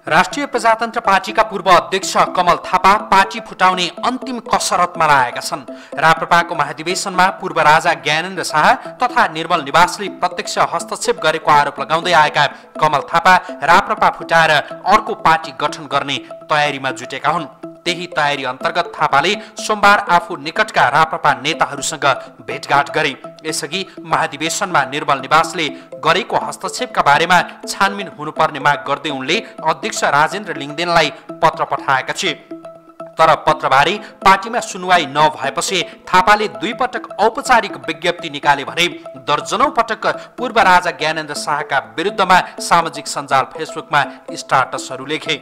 राष्ट्रिय प्रजातन्त्र पार्टीका पूर्व अध्यक्ष कमल थापा पार्टी फुटाउने अन्तिम कसरतमा लागेका छन्। राप्रपाको महाधिवेशनमा पूर्व राजा ज्ञानेन्द्र शाह तथा निर्मल निवासले प्रत्यक्ष हस्तक्षेप गरेको आरोप लगाउँदै आएका कमल थापा राप्रपा फुटाएर अर्को पार्टी गठन गर्ने तयारीमा जुटेका हुन्। त्यही तयारी अन्तर्गत थापाले सोमबार आफू निकटका राप्रपा नेताहरूसँग भेटघाट गरे। यसअघि महाधिवेशनमा निर्मल निवासले गरेको हस्तक्षेपका बारेमा छानबिन हुनुपर्ने माग गर्दै उनले अध्यक्ष राजेन्द्र लिङदेनलाई पत्र पठाएका थिए। तर पत्रबारे पार्टीमा सुनवाई नभएपछि थापाले 2 पटक औपचारिक विज्ञप्ति निकाले भने दर्जनौं पटक पूर्व राजा ज्ञानेन्द्र शाहका विरुद्धमा सामाजिक सञ्जाल फेसबुकमा स्टाटसहरू लेखे।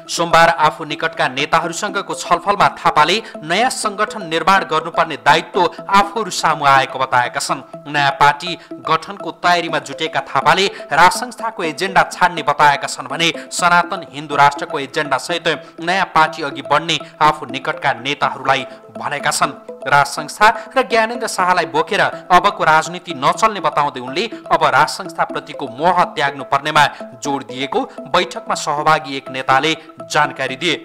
सोमबार आफू निकटका नेताहरूसँगको छलफलमा थापाले नयाँ संगठन निर्माण गर्नुपर्ने दायित्व आफूहरू सामु आएको बताएका छन्। नयाँ पार्टी गठनको तयारीमा जुटेका थापाले राजसंस्थाको एजेन्डा छाड्ने बताएका छन् भने सनातन हिन्दू राष्ट्रको एजेन्डा सहित नयाँ पार्टी अघि बढ्ने आफू निकटका नेताहरूलाई भनेका छन्। राजसंस्था र ज्ञानेन्द्र शाहलाई बोकेर अबको राजनीति नचल्ने बताउँदै उनले अब राजसंस्था प्रतिको मोह त्याग्नु पर्नेमा जोड दिएको बैठकमा सहभागी एक नेताले जानकारी दिए।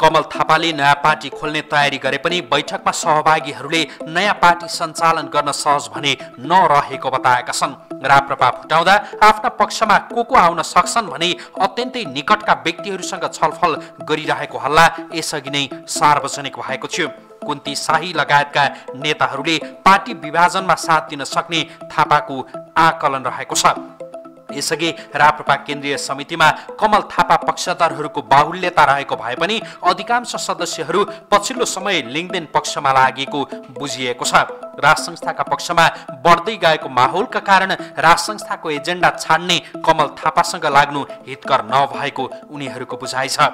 कमल थापाले नयाँ पार्टी खोल्ने तयारी गरे पनि बैठकमा सहभागीहरूले नयाँ पार्टी सञ्चालन गर्न सहज भने नरहेको बताएका छन्। राप्रपा फुटाउँदा आफ्ना पक्षमा को आउन सक्छन् भने अत्यन्तै निकटका व्यक्तिहरूसँग छलफल गरिरहेको हल्ला यसअघि नै सार्वजनिक भएको थियो। कुन्ती शाही लगायतका नेताहरूले पार्टी विभाजनमा साथ दिन सक्ने थापाको आकलन रहेको छ। यसअघि राप्रपा केन्द्रीय समितिमा कमल थापा पक्षधरहरूको बाहुल्यता रहेको भए पनि अधिकांश सदस्यहरू पछिल्लो समय लिङदेन पक्षमा लागेको बुझिएको छ। राजसंस्थाका पक्षमा बढ्दै गएको माहौलका कारण राजसंस्थाको एजेन्डा छाड्ने कमल थापासँग लाग्नु हितकर नभएको उनीहरूको बुझाइ छ।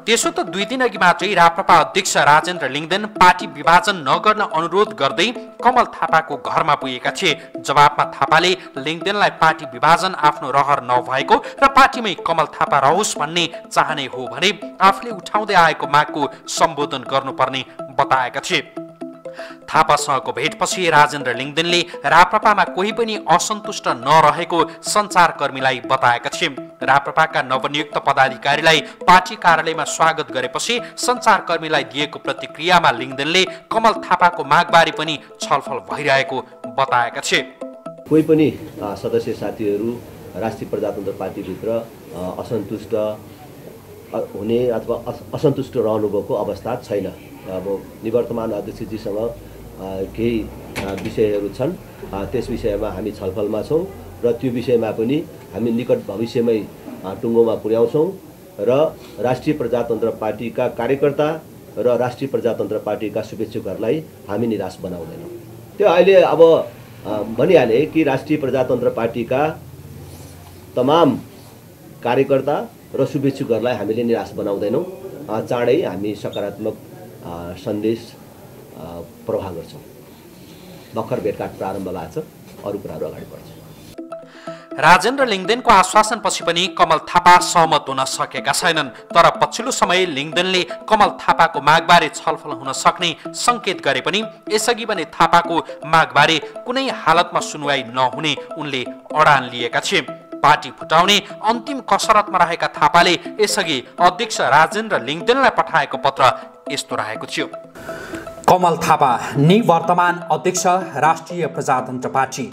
त्यसो त 2 दिन अघि मात्रै राप्रपा अध्यक्ष राजेन्द्र लिङदेन पार्टी विभाजन नगर्न अनुरोध गर्दै कमल थापाको घरमा पुगेका थिए। जवाबमा थापाले लिङदेनलाई पार्टी विभाजन आफ्नो रहर नभएको र पार्टीमै कमल थापा रहोस् भन्ने चाहने हो भने आफूले उठाउँदै आएको मागको सम्बोधन गर्नुपर्ने बताएका थिए। थापासँगको भेटपछि राजेन्द्र लिङदेनले राप्रपामा कोही पनि असन्तुष्ट नरहेको सञ्चारकर्मीलाई बताएका थिए। राप्रपाका नवनियुक्त पदाधिकारीलाई पार्टी कार्यालयमा स्वागत गरेपछि सञ्चारकर्मीलाई दिएको प्रतिक्रियामा लिङदेनले कमल थापाको मागबारे पनि छलफल भइरहेको बताएका थिए। कोही पनि सदस्य साथीहरू राष्ट्रिय प्रजातन्त्र पार्टीभित्र असन्तुष्ट हुने अथवा असन्तुष्ट रहनुभएको अवस्था छैन। अब निवर्तमान अध्यक्षजीसँग केही विषयहरू छन्, त्यस विषयमा हामी छलफलमा छौँ र त्यो विषयमा पनि हामी निकट भविष्यमै टुङ्गोमा पुर्याउँछौँ र राष्ट्रिय प्रजातन्त्र पार्टीका कार्यकर्ता र राष्ट्रिय प्रजातन्त्र पार्टीका शुभेच्छुकहरूलाई हामी निराश बनाउँदैनौँ। त्यो अहिले अब भनिहाले कि राष्ट्रिय प्रजातन्त्र पार्टीका तमाम कार्यकर्ता र शुभेच्छुकहरूलाई हामीले निराश बनाउँदैनौँ। चाँडै हामी सकारात्मक सन्देश प्रवाह गर्छौँ। भर्खर भेटघाट प्रारम्भ भएको छ, अरू कुराहरू अगाडि बढ्छ। राजेन्द्र लिङदेनको आश्वासनपछि पनि कमल थापा सहमत हुन सकेका छैनन्। तर पछिल्लो समय लिङदेनले कमल थापाको मागबारे छलफल हुन सक्ने संकेत गरे पनि यसअघि भने थापाको मागबारे कुनै हालतमा सुनवाई नहुने उनले अडान लिएका थिए। पार्टी फुटाउने अन्तिम कसरतमा रहेका थापाले यसअघि अध्यक्ष राजेन्द्र लिङदेनलाई पठाएको पत्र यस्तो रहेको थियो। कमल थापा निवर्तमान अध्यक्ष राष्ट्रिय प्रजातन्त्र पार्टी।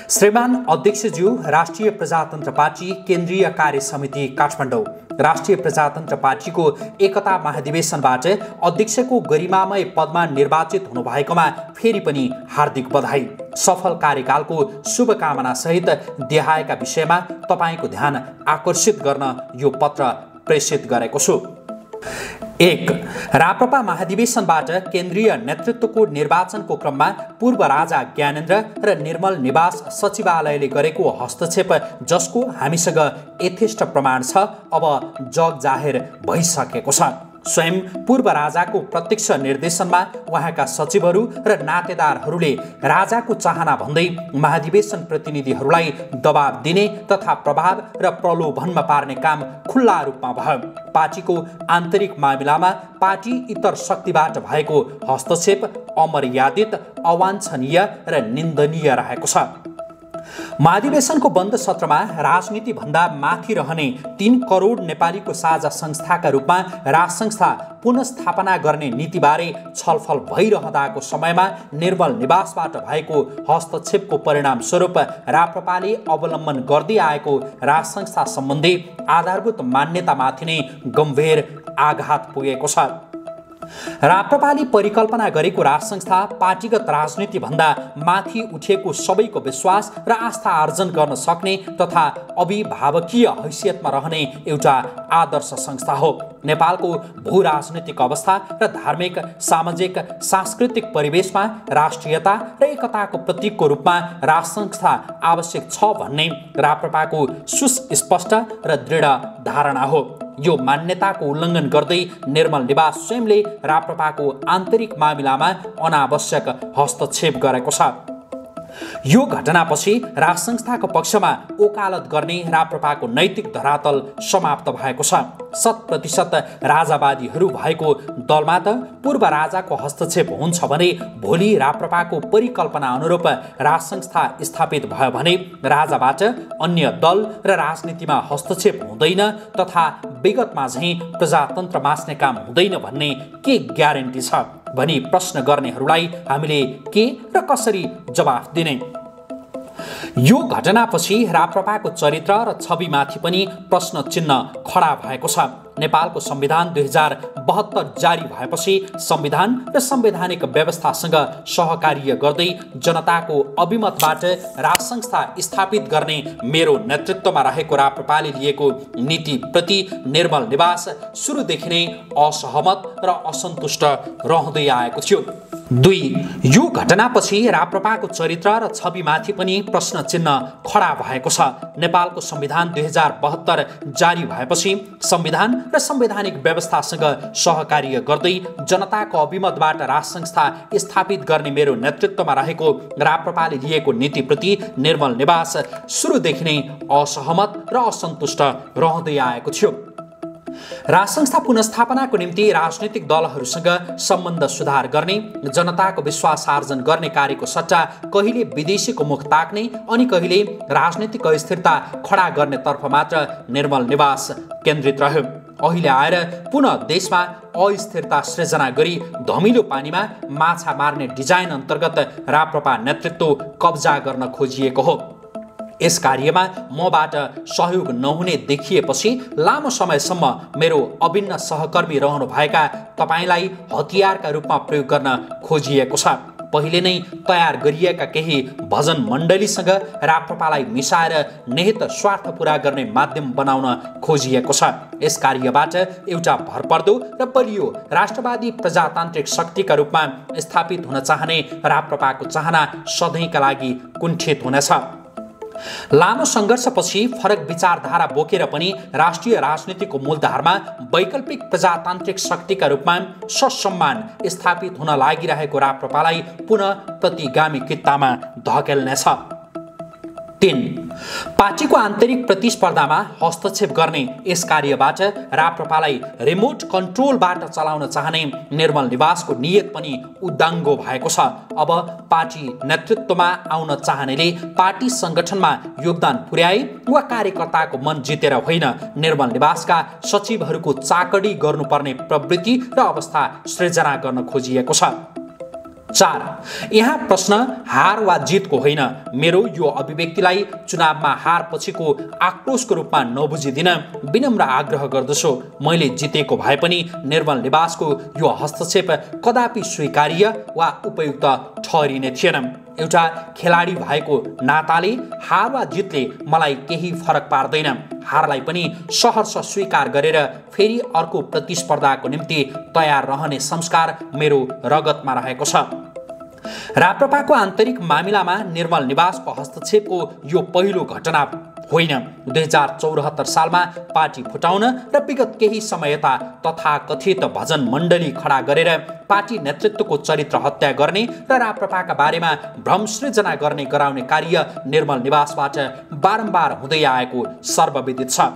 श्रीमान अध्यक्षज्यू, राष्ट्रिय प्रजातन्त्र पार्टी केन्द्रीय कार्य समिति काठमाडौँ। राष्ट्रिय प्रजातन्त्र पार्टीको एकता महाधिवेशनबाट अध्यक्षको गरिमामय पदमा निर्वाचित हुनुभएकोमा फेरि पनि हार्दिक बधाई। सफल कार्यकालको शुभकामना सहित देहाएका विषयमा तपाईको ध्यान आकर्षित गर्न यो पत्र प्रेषित गरेको छु। 1. राप्रपा महाधिवेशनबाट केन्द्रीय नेतृत्वको निर्वाचनको क्रममा पूर्व राजा ज्ञानेन्द्र र निर्मल निवास सचिवालयले गरेको हस्तक्षेप जसको हामीसँग यथेष्ट प्रमाण छ अब जग जाहेर भइसकेको छ। स्वयं पूर्व राजाको प्रत्यक्ष निर्देशनमा उहाँका सचिवहरू र नातेदारहरूले राजाको चाहना भन्दै महाधिवेशन प्रतिनिधिहरूलाई दबाब दिने तथा प्रभाव र प्रलोभनमा पार्ने काम खुल्ला रूपमा भयो। पार्टीको आन्तरिक मामिलामा पार्टी इतर शक्तिबाट भएको हस्तक्षेप अमर्यादित, अवाञ्छनीय र निन्दनीय रहेको छ। महाधिवेशनको बन्द सत्रमा राजनीतिभन्दा माथि रहने 3 करोड नेपालीको साझा संस्थाका रूपमा राजसंस्था पुनस्थापना गर्ने नीतिबारे छलफल भइरहँदाको समयमा निर्मल निवासबाट भएको हस्तक्षेपको परिणामस्वरूप राप्रपाले अवलम्बन गर्दै आएको राजसंस्था सम्बन्धी आधारभूत मान्यतामाथि नै गम्भीर आघात पुगेको छ। राप्रपाले परिकल्पना गरेको राजसंस्था पार्टीगत राजनीतिभन्दा माथि उठेको सबैको विश्वास र आस्था आर्जन गर्न सक्ने तथा अभिभावकीय हैसियतमा रहने एउटा आदर्श संस्था हो। नेपालको भू राजनीतिक अवस्था र धार्मिक, सामाजिक, सांस्कृतिक परिवेशमा राष्ट्रियता र एकताको प्रतीकको रूपमा राजसंस्था आवश्यक छ भन्ने राप्रपाको सुस्पष्ट र दृढ धारणा हो। यो मान्यताको उल्लङ्घन गर्दै निर्मल निवास स्वयंले राप्रपाको आन्तरिक मामिलामा अनावश्यक हस्तक्षेप गरेको छ। यो घटनापछि राजसंस्थाको पक्षमा ओकालत गर्ने राप्रपाको नैतिक धरातल समाप्त भएको छ। 100% राजावादीहरू भएको दलमा त पूर्व राजाको हस्तक्षेप हुन्छ भने भोलि राप्रपाको परिकल्पना अनुरूप राजसंस्था स्थापित भयो भने राजाबाट अन्य दल र राजनीतिमा हस्तक्षेप हुँदैन तथा विगतमा झैं प्रजातन्त्र मास्ने काम हुँदैन भन्ने के ग्यारेन्टी छ भनी प्रश्न गर्नेहरूलाई हामीले के र कसरी जवाफ दिने? यो घटनापछि राप्रपाको चरित्र र छविमाथि पनि प्रश्न चिन्ह खडा भएको छ। नेपालको संविधान 2072 जारी भएपछि संविधान र संवैधानिक व्यवस्थासँग सहकार्य गर्दै जनताको अभिमतबाट राजसंस्था स्थापित गर्ने मेरो नेतृत्वमा रहेको राप्रपाले लिएको नीतिप्रति निर्मल निवास सुरुदेखि नै असहमत र असन्तुष्ट रहँदै आएको थियो। 2. यो घटनापछि राप्रपाको चरित्र र छविमाथि पनि प्रश्न चिन्ह खडा भएको छ। नेपालको संविधान 2072 जारी भएपछि संविधान र संवैधानिक व्यवस्थासँग सहकार्य गर्दै जनताको अभिमतबाट राजसंस्था स्थापित गर्ने मेरो नेतृत्वमा रहेको राप्रपाले लिएको नीतिप्रति निर्मल निवास सुरुदेखि नै असहमत र असन्तुष्ट रहँदै आएको थियो। राजसंस्था पुनस्थापनाको निम्ति राजनीतिक दलहरूसँग सम्बन्ध सुधार गर्ने, जनताको विश्वास आर्जन गर्ने कार्यको सट्टा कहिले विदेशीको मुख ताक्ने अनि कहिले राजनीतिक अस्थिरता खडा गर्ने तर्फ मात्र निर्मल निवास केन्द्रित रह्यो। अहिले आएर पुनः देशमा अस्थिरता सृजना गरी धमिलो पानीमा माछा मार्ने डिजाइन अन्तर्गत राप्रपा नेतृत्व कब्जा गर्न खोजिएको हो। यस कार्यमा मबाट सहयोग नहुने देखिएपछि लामो समयसम्म मेरो अभिन्न सहकर्मी रहनुभएका तपाईलाई हतियारका रूपमा प्रयोग गर्न खोजिएको छ। पहिले नै तयार गरिएका केही भजन मण्डलीसँग राप्रपालाई मिसाएर निहित स्वार्थ पूरा गर्ने माध्यम बनाउन खोजिएको छ। यस कार्यबाट एउटा भरपर्दो र बलियो राष्ट्रवादी प्रजातान्त्रिक शक्तिका रूपमा स्थापित हुन चाहने राप्रपाको चाहना सधैँका लागि कुण्ठित हुनेछ। लामो सङ्घर्षपछि फरक विचारधारा बोकेर पनि राष्ट्रिय राजनीतिको मूलधारमा वैकल्पिक प्रजातान्त्रिक शक्तिका रूपमा ससम्मान स्थापित हुन लागिरहेको राप्रपालाई पुनः प्रतिगामी कित्तामा धकेल्नेछ। 3. पार्टीको आन्तरिक प्रतिस्पर्धामा हस्तक्षेप गर्ने यस कार्यबाट राप्रपालाई रिमोट कन्ट्रोलबाट चलाउन चाहने निर्मल निवासको नियत पनि उद्दाङ्गो भएको छ। अब पार्टी नेतृत्वमा आउन चाहनेले पार्टी सङ्गठनमा योगदान पुर्याए वा कार्यकर्ताको मन जितेर होइन, निर्मल निवासका सचिवहरूको चाकडी गर्नुपर्ने प्रवृत्ति र अवस्था सृजना गर्न खोजिएको छ। 4. यहाँ प्रश्न हार वा जितको होइन। मेरो यो अभिव्यक्तिलाई चुनावमा हार पछिको आक्रोशको रूपमा नबुझिदिन विनम्र आग्रह गर्दछु। मैले जितेको भए पनि निर्मल निवासको यो हस्तक्षेप कदापि स्वीकार्य वा उपयुक्त ठहरिने थिएन। एउटा खेलाडी भएको नाताले हार वा जितले मलाई केही फरक पार्दैन। हारलाई पनि सहर्ष स्वीकार गरेर फेरि अर्को प्रतिस्पर्धाको निम्ति तयार रहने संस्कार मेरो रगतमा रहेको छ। राप्रपाको आन्तरिक मामिलामा निर्मल निवासको हस्तक्षेपको यो पहिलो घटना होइन। 2074 सालमा पार्टी फुटाउन र विगत केही समय यता तथाकथित भजन मण्डली खडा गरेर पार्टी नेतृत्वको चरित्र हत्या गर्ने र राप्रपाका बारेमा भ्रम सृजना गर्ने गराउने कार्य निर्मल निवासबाट बारम्बार हुँदै आएको सर्वविदित छ।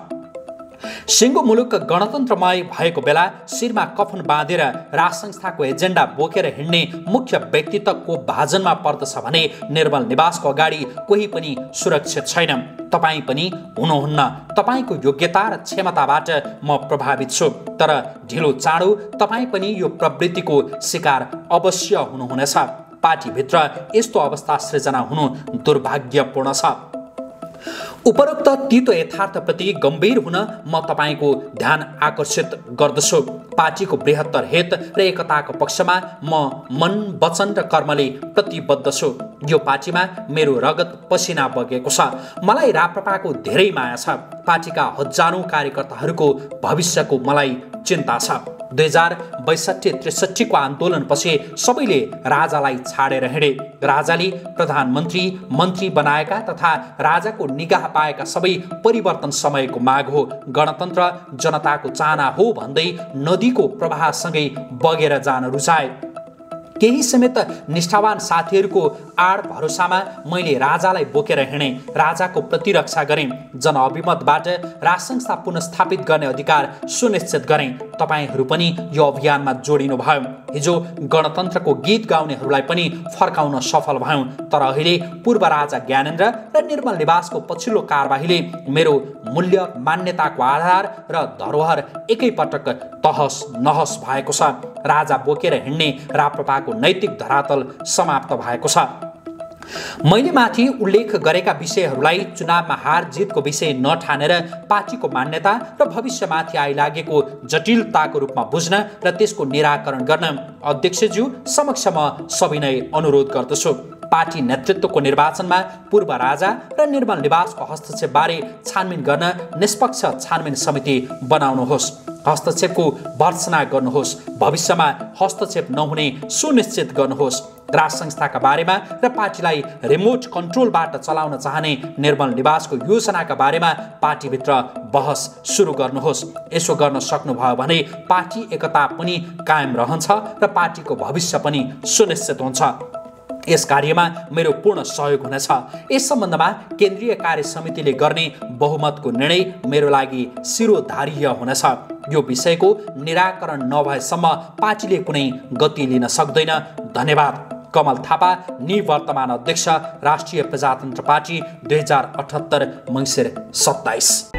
सिङ्गो मुलुक गणतन्त्रमय भएको बेला शिरमा कफन बाँधेर राज संस्थाको एजेन्डा बोकेर हिँड्ने मुख्य व्यक्तित्व को भाजनमा पर्दछ भने निर्मल निवासको अगाडि कोही पनि सुरक्षित छैन। तपाईँ पनि हुनुहुन्न। तपाईँको योग्यता र क्षमताबाट म प्रभावित छु, तर ढिलो चाँडो तपाईँ पनि यो प्रवृत्तिको शिकार अवश्य हुनुहुनेछ। पार्टीभित्र यस्तो अवस्था सृजना हुनु दुर्भाग्यपूर्ण छ। उपरोक्त तीतो यथार्थप्रति गम्भीर हुन म तपाईको ध्यान आकर्षित गर्दछु। पार्टीको बृहत्तर हित र एकताको पक्षमा म मन, वचन र कर्मले प्रतिबद्ध छु। यो पार्टीमा मेरो रगत पसिना बगेको छ। मलाई राप्रपाको धेरै माया छ। पार्टीका हजारौं कार्यकर्ताहरूको भविष्यको मलाई चिन्ता छ। 2062-63 को आन्दोलनपछि सबैले राजालाई छाडेर हिँडे। राजाले प्रधानमन्त्री, मन्त्री बनाएका तथा राजाको निगाह पाएका सबै परिवर्तन समयको माग हो। गणतन्त्र जनताको चाहना हो भन्दै नदीको प्रवाहसँगै बगेर जान रुचाए। केही समेत निष्ठावान साथीहरूको आड भरोसामा मैले राजालाई बोकेर हिँडे, राजाको प्रतिरक्षा गरेँ, जनअभिमतबाट राज संस्था पुनस्थापित गर्ने अधिकार सुनिश्चित गरेँ। तपाईहरू पनि यो अभियानमा जोडिनु भयो। हिजो गणतन्त्रको गीत गाउनेहरूलाई पनि फर्काउन सफल भयौँ, तर अहिले पूर्व राजा ज्ञानेन्द्र र निर्मल निवासको पछिल्लो कारबाहीले मेरो मूल्य, मान्यताको आधार र धरोहर एकैपटक तहस नहस भएको छ। राजा बोकेर हिँड्ने राप्रपाको नैतिक धरातल समाप्त भएको छ। मैले माथि उल्लेख गरेका विषयहरूलाई चुनावमा हार जितको विषय नठानेर पार्टीको मान्यता र भविष्यमाथि आइलागेको जटिलताको रूपमा बुझ्न र त्यसको निराकरण गर्न अध्यक्षज्यू समक्ष म सविनय अनुरोध गर्दछु। पार्टी नेतृत्वको निर्वाचनमा पूर्व राजा र निर्मल निवासको हस्तक्षेपबारे छानबिन गर्न निष्पक्ष छानबिन समिति बनाउनुहोस्। हस्तक्षेपको भर्त्सना गर्नुहोस्। भविष्यमा हस्तक्षेप नहुने सुनिश्चित गर्नुहोस्। राज संस्थाका बारेमा र पार्टीलाई रिमोट कन्ट्रोलबाट चलाउन चाहने निर्मल निवासको योजनाका बारेमा पार्टीभित्र बहस सुरु गर्नुहोस्। यसो गर्न सक्नुभयो भने पार्टी एकता पनि कायम रहन्छ र पार्टीको भविष्य पनि सुनिश्चित हुन्छ। यस कार्यमा मेरो पूर्ण सहयोग हुनेछ। यस सम्बन्धमा केन्द्रीय कार्य समितिले गर्ने बहुमतको निर्णय मेरो लागि शिरोधार्य हुनेछ। यो विषयको निराकरण नभएसम्म पार्टीले कुनै गति लिन सक्दैन। धन्यवाद। कमल थापा, निवर्तमान अध्यक्ष, राष्ट्रिय प्रजातन्त्र पार्टी, 2078 मङ्सिर 27।